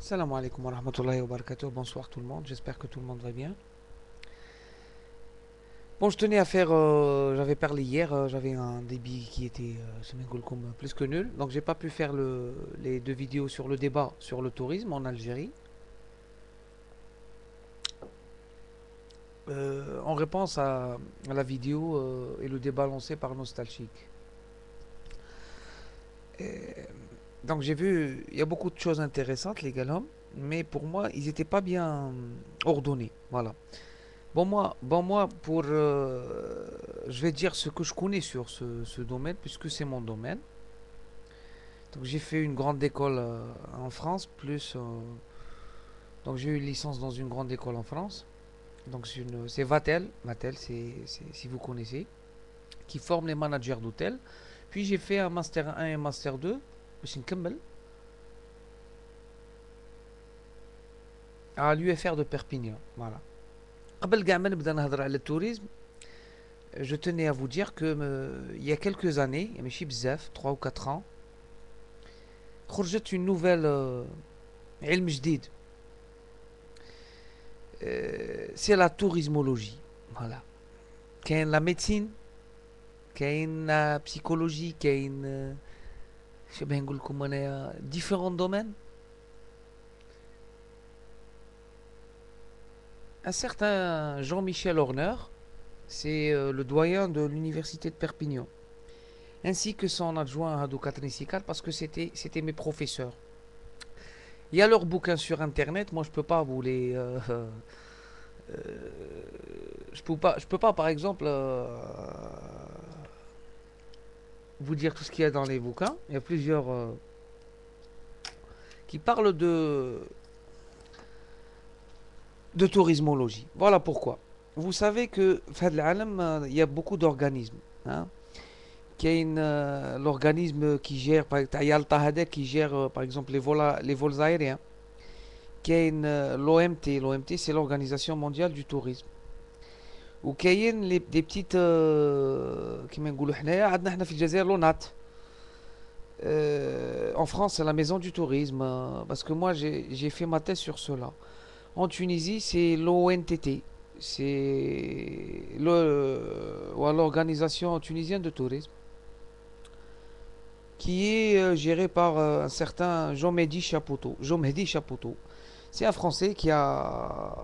Salam alaikum wa rahmatullahi wa barakatuh. Bonsoir tout le monde, j'espère que tout le monde va bien. Bon, je tenais à faire, j'avais parlé hier, j'avais un débit qui était, comme plus que nul, donc j'ai pas pu faire les deux vidéos sur le débat sur le tourisme en Algérie. En réponse à la vidéo et le débat lancé par Nostalgique. Et donc j'ai vu, il y a beaucoup de choses intéressantes, les gars, mais pour moi, ils n'étaient pas bien ordonnés. Voilà. Bon moi je vais dire ce que je connais sur ce domaine, puisque c'est mon domaine. Donc j'ai fait une grande école en France, donc j'ai eu une licence dans une grande école en France. Donc c'est Vatel, si vous connaissez, qui forme les managers d'hôtel. Puis j'ai fait un master 1 et un master 2, باش نكمل, à l'UFR de Perpignan. Voilà. قبل كاع ما نبدا نهضر على التوريزم, je tenais à vous dire que il y a quelques années, ماشي بزاف, 3 ou 4 ans, خرجت une nouvelle علم جديد, c'est la tourismologie. Voilà. كاين la médecine, كاين la psychologie, كاين شبه نقول لكم انايا différents domaines. Un certain Jean-Michel Horner, c'est le doyen de l'université de Perpignan, ainsi que son adjoint Hadou Katrin Sikal, parce que c'était mes professeurs. Il y a leurs bouquins sur internet, moi je peux pas vous les je peux pas par exemple vous dire tout ce qu'il y a dans les bouquins. Il y a plusieurs qui parlent de tourismologie. Voilà pourquoi. Vous savez que il y a beaucoup d'organismes, hein. كاين l'organisme qui gère تاع يالطا هذا qui gère par exemple les vols aériens. كاين l'OMT c'est l'organisation mondiale du tourisme. وكاين des petites كيما نقولوا حنايا عندنا حنا في الجزائر لونات. En France, c'est la maison du tourisme, parce que moi j'ai fait ma thèse sur cela. En Tunisie, c'est l'ONTT, c'est l'organisation tunisienne de tourisme, qui est gérée par un certain Jean-Mehdi Chapoutot. Jean-Mehdi Chapoutot. C'est un Français qui a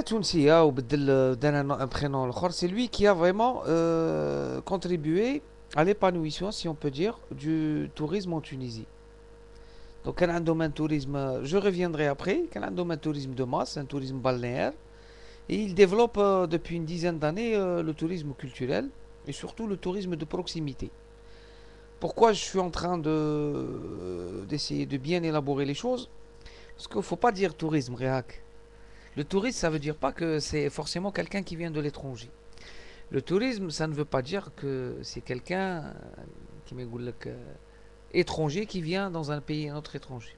تونسية وبدل دانا un prénom l'autre. C'est lui qui a vraiment contribué à l'épanouissement, si on peut dire, du tourisme en Tunisie. Donc, il y a un domaine tourisme, je reviendrai après, il y a un domaine tourisme de masse, un tourisme balnéaire, et il développe depuis une dizaine d'années le tourisme culturel et surtout le tourisme de proximité. Pourquoi je suis en train d'essayer de bien élaborer les choses? Parce qu'il ne faut pas dire tourisme, réac. Le tourisme, ça veut dire pas que c'est forcément quelqu'un qui vient de l'étranger. Le tourisme, ça ne veut pas dire que c'est quelqu'un qui étranger qui vient dans un pays, un autre étranger.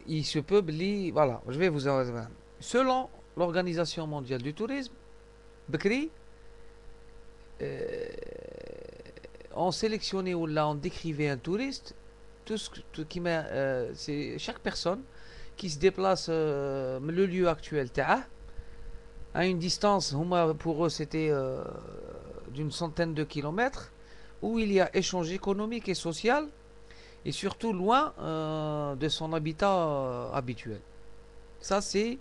Il se peut, voilà, je vais vous en. Selon l'Organisation mondiale du tourisme, Bekri, on sélectionnait ou là on décrivait un touriste, tout qui c'est chaque personne qui se déplace le lieu actuel à une distance, pour eux c'était d'une centaine de kilomètres, où il y a échange économique et social, et surtout loin de son habitat habituel. Ça c'est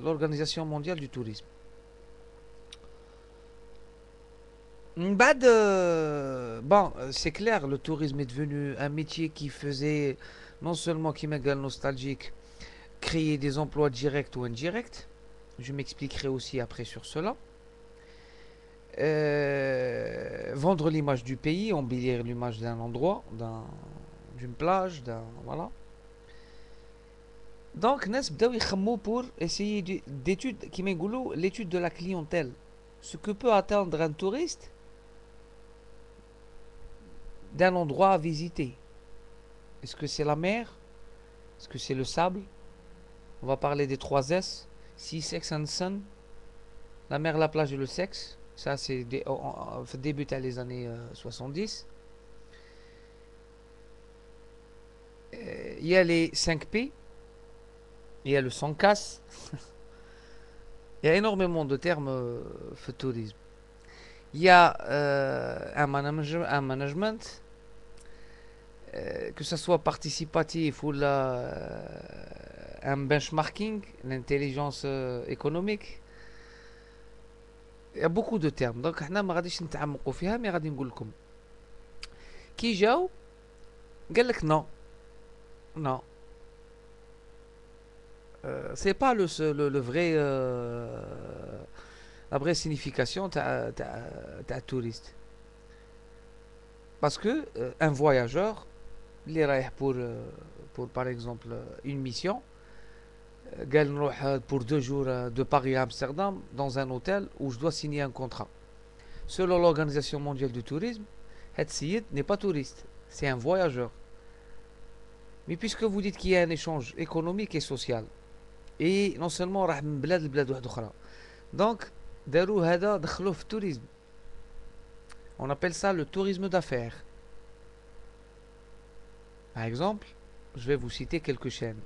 l'Organisation mondiale du tourisme. Bon, c'est clair, le tourisme est devenu un métier qui faisait non seulement qui m'égale nostalgique, créer des emplois directs ou indirects. Je m'expliquerai aussi après sur cela. Vendre l'image du pays, embellir l'image d'un endroit, d'une plage, voilà. Donc, Nes bdaw يخمو pour essayer d'étude, qui m'égolo, l'étude de la clientèle. Ce que peut atteindre un touriste d'un endroit à visiter. Est-ce que c'est la mer? Est-ce que c'est le sable? On va parler des 3 S. Sea, Sex and Sun. La mer, la plage et le sexe. Ça, c'est début les années 70. Il y a les 5 P, il y a le sans casse. Il y a énormément de termes de tourisme. Il y a un management, que ce soit participatif ou un benchmarking, l'intelligence économique. Il y a beaucoup de termes. Donc, احنا ما غاديش نتعمقوا فيها مي غادي نقول لكم كي جاو قال لك non, non. C'est pas le vrai la vraie signification تاع touriste. Parce que un voyageur, il est رايح pour par exemple une mission, قال نروح pour 2 jours de Paris à Amsterdam dans un hôtel où je dois signer un contrat. Selon l'Organisation mondiale du tourisme, cet site n'est pas touriste, c'est un voyageur. Mais puisque vous dites qu'il y a un échange économique et social, et non seulement راح من بلاد لبلاد واحدة أخرى, donc داروا هذا دخلوه في التوريزم. On appelle ça le tourisme d'affaires. Par exemple, je vais vous citer quelques chaînes.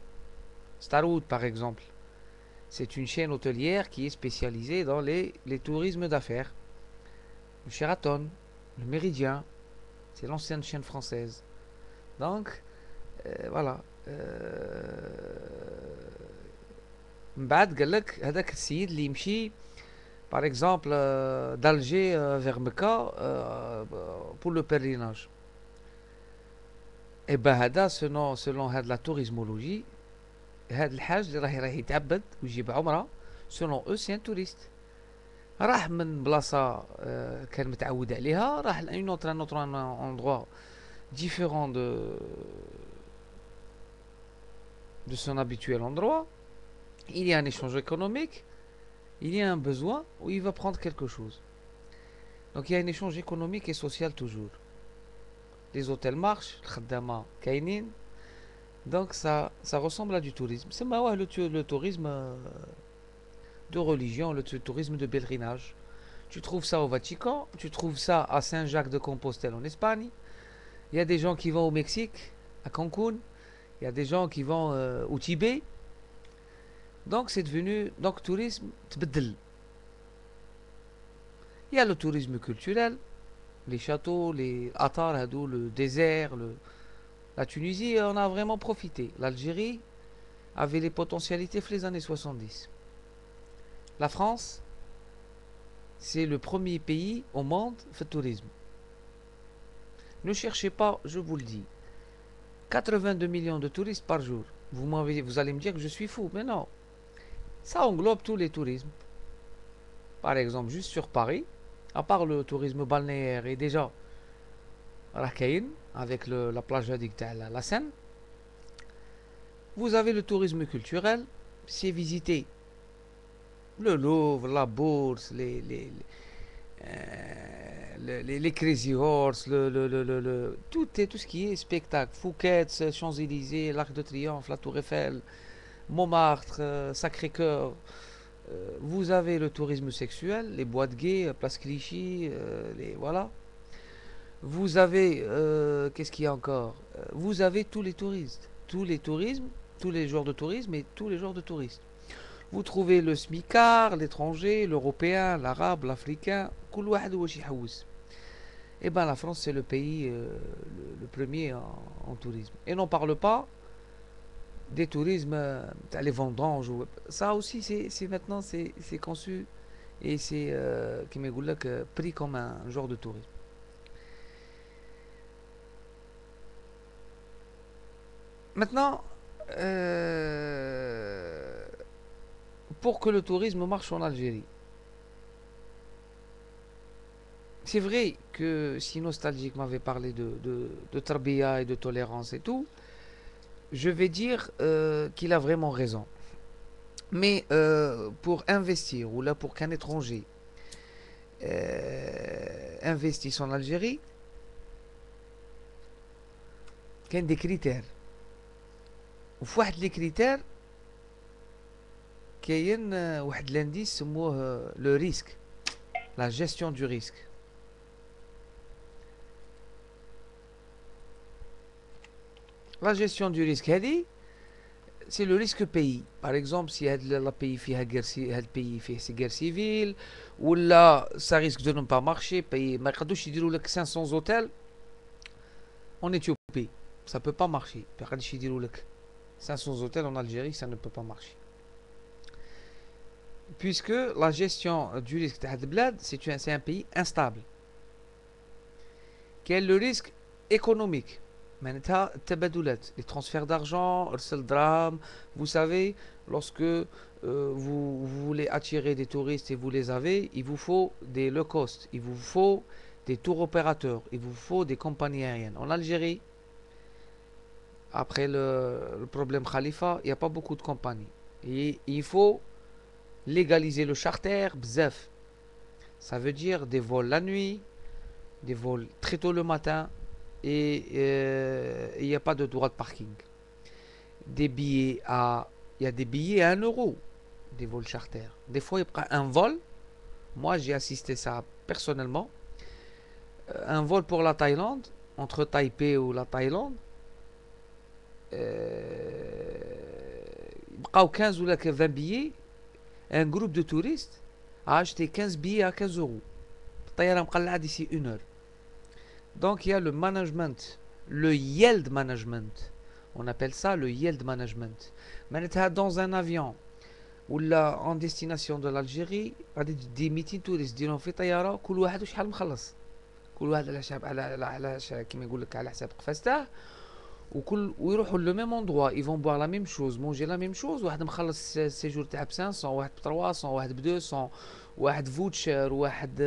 Starwood, par exemple, c'est une chaîne hôtelière qui est spécialisée dans les tourismes d'affaires. Le Sheraton, le Méridien, c'est l'ancienne chaîne française. Donc, voilà. من بعد قال لك هذاك السيد اللي يمشي par exemple d'Alger vers Mecca pour le pèlerinage. Et ben هذا selon هاد la tourismologie, هاد الحاج اللي راح يتعبد ويجيب عمره, selon eux c'est un touriste. راح من بلاصة كان متعود عليها, راح un autre endroit différent de son habituel endroit. Il y a un échange économique, il y a un besoin où il va prendre quelque chose. Donc il y a un échange économique et social toujours. Les hôtels marchent, الخدامة كاينين. Donc ça ressemble à du tourisme. C'est le tourisme de religion, le tourisme de pèlerinage. Tu trouves ça au Vatican, tu trouves ça à Saint-Jacques-de-Compostelle en Espagne. Il y a des gens qui vont au Mexique, à Cancun. Il y a des gens qui vont au Tibet. Donc c'est devenu tourisme تبدل. Il y a le tourisme culturel, les châteaux, les Atar, le désert, la Tunisie en a vraiment profité. L'Algérie avait les potentialités pour les années 70. La France, c'est le premier pays au monde fait tourisme. Ne cherchez pas, je vous le dis. 82 millions de touristes par jour. Vous allez me dire que je suis fou, mais non. Ça englobe tous les tourismes. Par exemple, juste sur Paris, à part le tourisme balnéaire et déjà Rakaïn, avec la plage addict à la Seine, vous avez le tourisme culturel, c'est visiter le Louvre, la Bourse, les Crazy Horse, tout ce qui est spectacle, Phuket, Champs-Élysées, l'Arc de Triomphe, la Tour Eiffel, Montmartre, Sacré-Cœur. Vous avez le tourisme sexuel, les boîtes gays, Place Clichy, voilà. Vous avez, qu'est-ce qu'il y a encore? Vous avez tous les touristes, tous les tourismes, tous les genres de tourisme et tous les genres de touristes. Vous trouvez le smicard, l'étranger, l'européen, l'arabe, l'africain, كل واحد واش يحوس. Eh ben la France c'est le pays le premier en tourisme. Et n'on parle pas des tourismes, les vendanges. Ça aussi c'est maintenant c'est conçu et c'est qui pris comme un genre de tourisme. Maintenant, pour que le tourisme marche en Algérie, c'est vrai que si Nostalgique m'avait parlé de Tarbiya et de tolérance et tout, je vais dire qu'il a vraiment raison. Mais pour investir, ou là pour qu'un étranger investisse en Algérie, il y a des critères. وفواحد لي كريتير كاين واحد لانديس سموه لو ريسك. La gestion du risque. La gestion du risque, c'est le risque pays. Par exemple, si le pays fait une guerre civile, ou là, ça risque de ne pas marcher, pays, mais quand je dis 500 hôtels en Éthiopie, ça ne peut pas marcher. Quand je dis 500 hôtels en Algérie, ça ne peut pas marcher. Puisque la gestion du risque de bled, c'est un pays instable. Quel est le risque économique? Les transferts d'argent, vous savez, lorsque vous voulez attirer des touristes et vous les avez, il vous faut des low cost, il vous faut des tours opérateurs, il vous faut des compagnies aériennes. En Algérie, après le problème Khalifa, il n'y a pas beaucoup de compagnies. Et il faut légaliser le charter, bzef. Ça veut dire des vols la nuit, des vols très tôt le matin, et il n'y a pas de droit de parking. Des billets à... Il y a des billets à 1 euro, des vols charter. Des fois, il y a un vol. Moi, j'ai assisté ça personnellement. Un vol pour la Thaïlande, entre Taipei ou la Thaïlande. Il y a 15 ou 20 billets. Un groupe de touristes a acheté 15 billets à 15 euros. D'ici 1 heure. Donc il y a le management, le yield management. On appelle ça le yield management. Dans un avion ou là en destination de l'Algérie, des meetings touristes ديرهم في طياره كل واحد وشحال مخلص. كل واحد على حساب على كيما يقول لك على حساب قفازته ويروحوا le même endroit, ils vont boire la même chose, manger la même chose. واحد مخلص séjour تاع ب 500, واحد ب 300, واحد ب 200, واحد voucher, واحد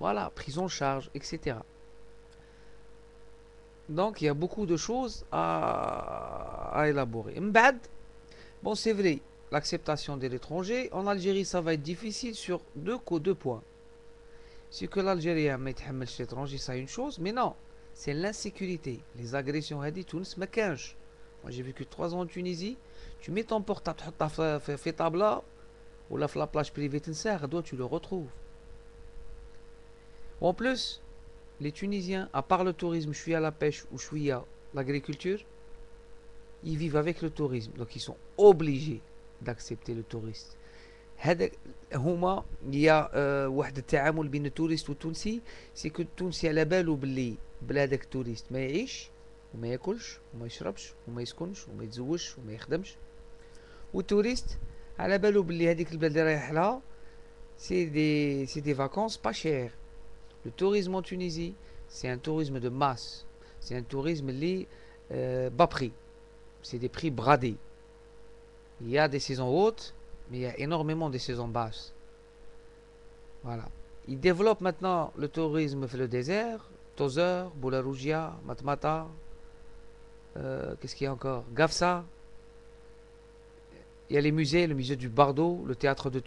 voilà, prise en charge, etc. Donc il y a beaucoup de choses à élaborer. Bon, c'est vrai, l'acceptation de l'étranger, en Algérie, ça va être difficile sur deux points. C'est que l'Algérien met l'étranger, ça une chose, mais non, c'est l'insécurité. Les agressions, moi j'ai vécu 3 ans en Tunisie, tu mets ton portable, fais tabla, ou la plage privée, tu le retrouves. En plus, les Tunisiens, à part le tourisme, je suis à la pêche ou je suis à l'agriculture, ils vivent avec le tourisme. Donc ils sont obligés d'accepter le touriste. Il y a واحد التعامل بين التوريست والتونسي سي كو التونسي على بالو باللي بلادك توريست ما يعيش وما ياكلش وما يشربش وما يسكنش وما يتزوجش وما يخدمش والتوريست على بالو باللي هذيك البلاد اللي رايح لها سي دي فاكونس با شير. Le tourisme en Tunisie, c'est un tourisme de masse. C'est un tourisme bas prix. C'est des prix bradés. Il y a des saisons hautes, mais il y a énormément de saisons basses. Voilà. Ils développent maintenant le tourisme dans le désert, Tozeur, Boularougia, Matmata, qu'est-ce qu'il y a encore? Gafsa. Il y a les musées, le musée du Bardo, le théâtre de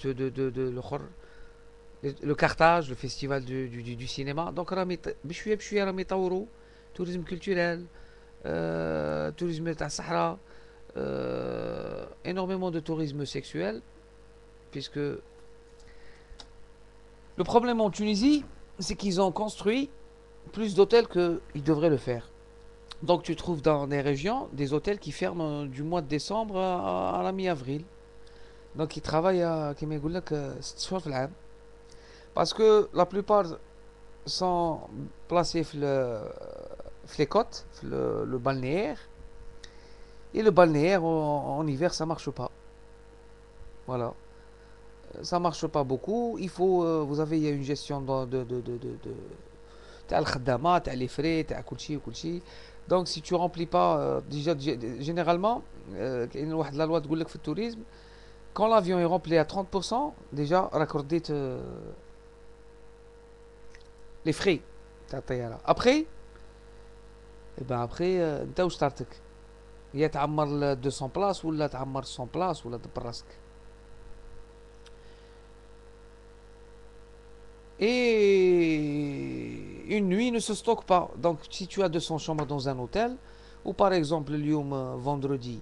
le Carthage, le festival du cinéma. Donc, tourisme culturel, tourisme de Sahara, énormément de tourisme sexuel, puisque le problème en Tunisie, c'est qu'ils ont construit plus d'hôtels qu'ils devraient le faire. Donc, tu trouves dans des régions des hôtels qui ferment du mois de décembre à la mi-avril. Donc, ils travaillent à, comme je dis, parce que la plupart sont placés les côtes, le balnéaire. Et le balnéaire, en hiver, ça marche pas. Voilà. Ça marche pas beaucoup. Il faut, vous avez, il y a une gestion t'as le khaddama, t'as les frais, t'as kulchi. Donc, si tu remplis pas, déjà, généralement, il y a la loi de le tourisme, quand l'avion est rempli à 30%, déjà, raccordez les frais. Après, انت واش طارتك يا تعمر 200 بلاص ولا تعمر 100 بلاص ولا دبر راسك. Et une nuit ne se stocke pas. Donc si tu as 200 chambres dans un hôtel, ou par exemple le vendredi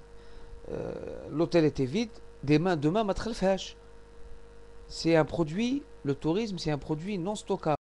l'hôtel était vide, demain ما تخلفهاش. c'est un produit, le tourisme, c'est un produit non stockable.